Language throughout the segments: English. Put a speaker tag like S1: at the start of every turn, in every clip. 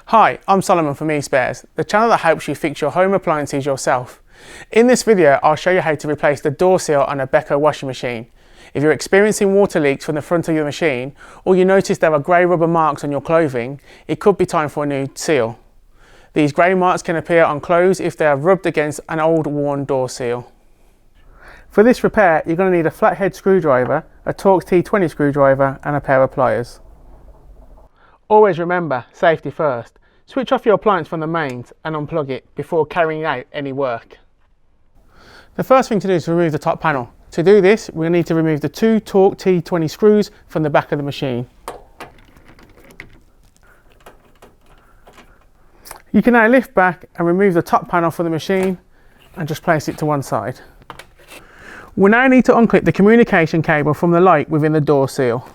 S1: Hi, I'm Solomon from eSpares, the channel that helps you fix your home appliances yourself. In this video, I'll show you how to replace the door seal on a Beko washing machine. If you're experiencing water leaks from the front of your machine, or you notice there are grey rubber marks on your clothing, it could be time for a new seal. These grey marks can appear on clothes if they are rubbed against an old worn door seal. For this repair, you're going to need a flathead screwdriver, a Torx T20 screwdriver and a pair of pliers. Always remember, safety first. Switch off your appliance from the mains and unplug it before carrying out any work. The first thing to do is remove the top panel. To do this, we'll need to remove the two Torx T20 screws from the back of the machine. You can now lift back and remove the top panel from the machine and just place it to one side. We now need to unclip the communication cable from the light within the door seal.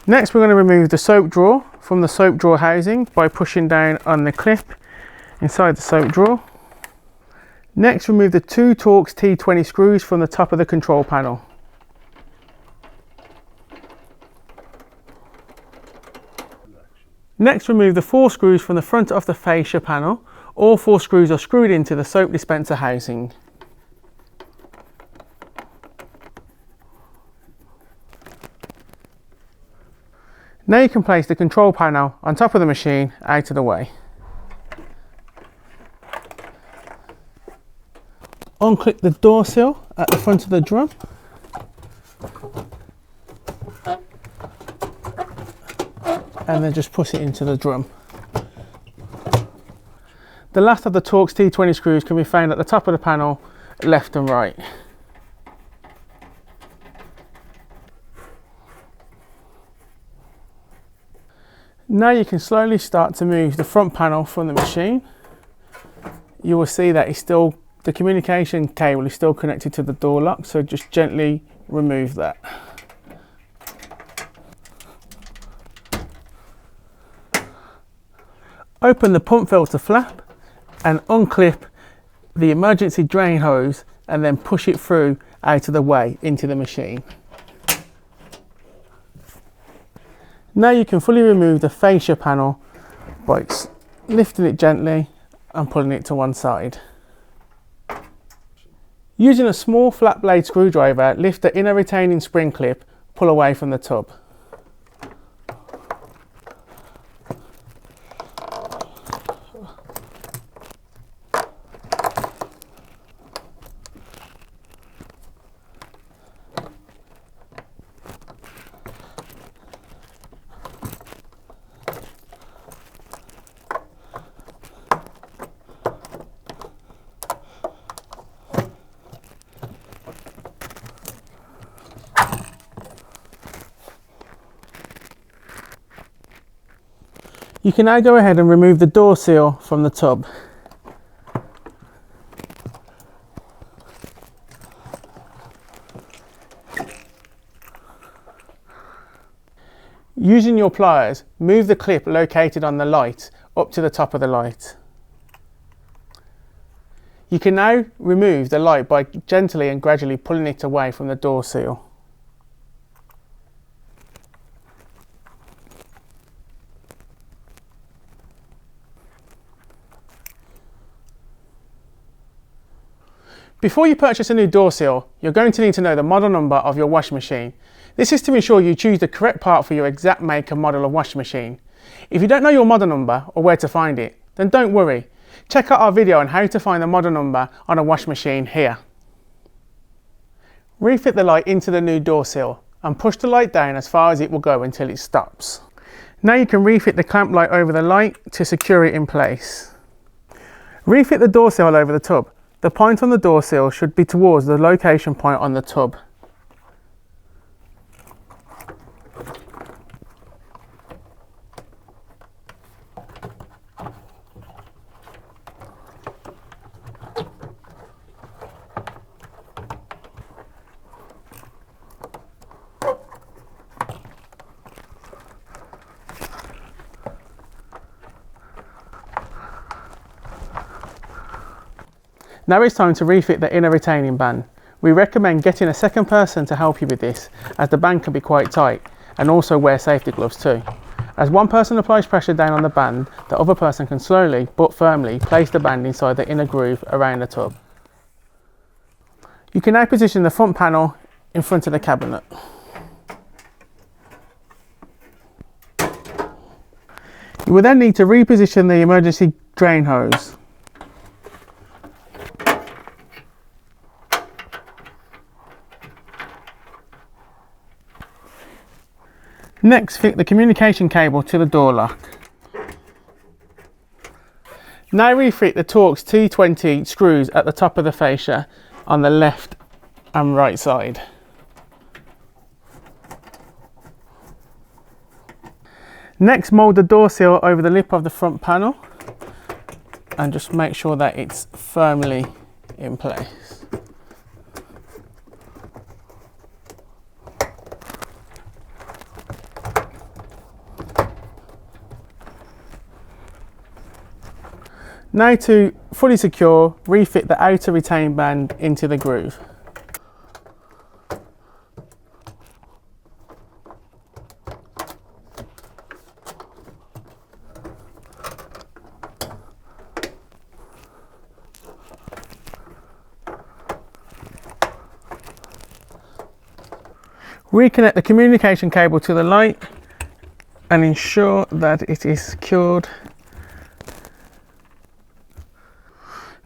S1: Next, we're going to remove the soap drawer from the soap drawer housing by pushing down on the clip inside the soap drawer. Next, remove the two Torx T20 screws from the top of the control panel. Next, remove the 4 screws from the front of the fascia panel. All 4 screws are screwed into the soap dispenser housing. Now you can place the control panel on top of the machine out of the way. Unclip the door sill at the front of the drum. And then just push it into the drum. The last of the Torx T20 screws can be found at the top of the panel, left and right. Now you can slowly start to move the front panel from the machine. You will see that the communication cable is still connected to the door lock, so just gently remove that. Open the pump filter flap and unclip the emergency drain hose and then push it through out of the way into the machine. Now you can fully remove the fascia panel by lifting it gently and pulling it to one side. Using a small flat blade screwdriver, lift the inner retaining spring clip, pull away from the tub. You can now go ahead and remove the door seal from the tub. Using your pliers, move the clip located on the light up to the top of the light. You can now remove the light by gently and gradually pulling it away from the door seal. Before you purchase a new door seal, you're going to need to know the model number of your washing machine. This is to ensure you choose the correct part for your exact make and model of washing machine. If you don't know your model number or where to find it, then don't worry. Check out our video on how to find the model number on a washing machine here. Refit the light into the new door seal and push the light down as far as it will go until it stops. Now you can refit the clamp light over the light to secure it in place. Refit the door seal over the tub. The point on the door seal should be towards the location point on the tub. Now it's time to refit the inner retaining band. We recommend getting a second person to help you with this, as the band can be quite tight, and also wear safety gloves too. As one person applies pressure down on the band, the other person can slowly but firmly place the band inside the inner groove around the tub. You can now position the front panel in front of the cabinet. You will then need to reposition the emergency drain hose. Next, fit the communication cable to the door lock. Now refit the Torx T20 screws at the top of the fascia on the left and right side. Next, mould the door seal over the lip of the front panel and just make sure that it's firmly in place. Now to fully secure, refit the outer retain band into the groove. Reconnect the communication cable to the light and ensure that it is secured.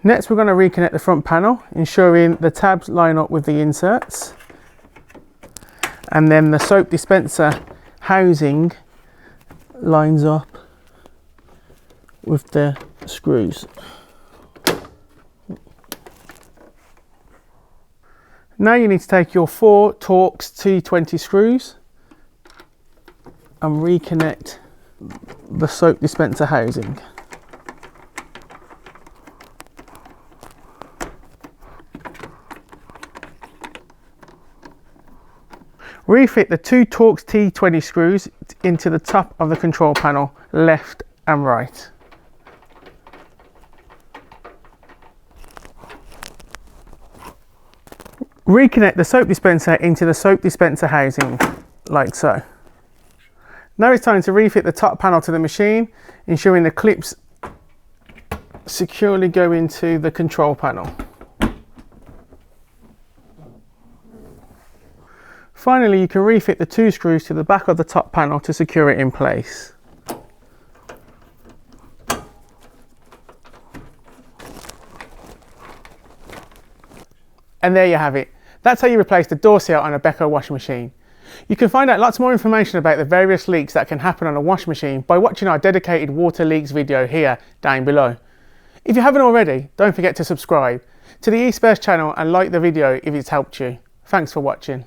S1: Next, we're going to reconnect the front panel, ensuring the tabs line up with the inserts, and then the soap dispenser housing lines up with the screws. Now you need to take your 4 Torx T20 screws and reconnect the soap dispenser housing. Refit the 2 Torx T20 screws into the top of the control panel, left and right. Reconnect the soap dispenser into the soap dispenser housing, like so. Now it's time to refit the top panel to the machine, ensuring the clips securely go into the control panel. Finally, you can refit the 2 screws to the back of the top panel to secure it in place. And there you have it. That's how you replace the door seal on a Beko washing machine. You can find out lots more information about the various leaks that can happen on a washing machine by watching our dedicated water leaks video here down below. If you haven't already, don't forget to subscribe to the eSpares channel and like the video if it's helped you. Thanks for watching.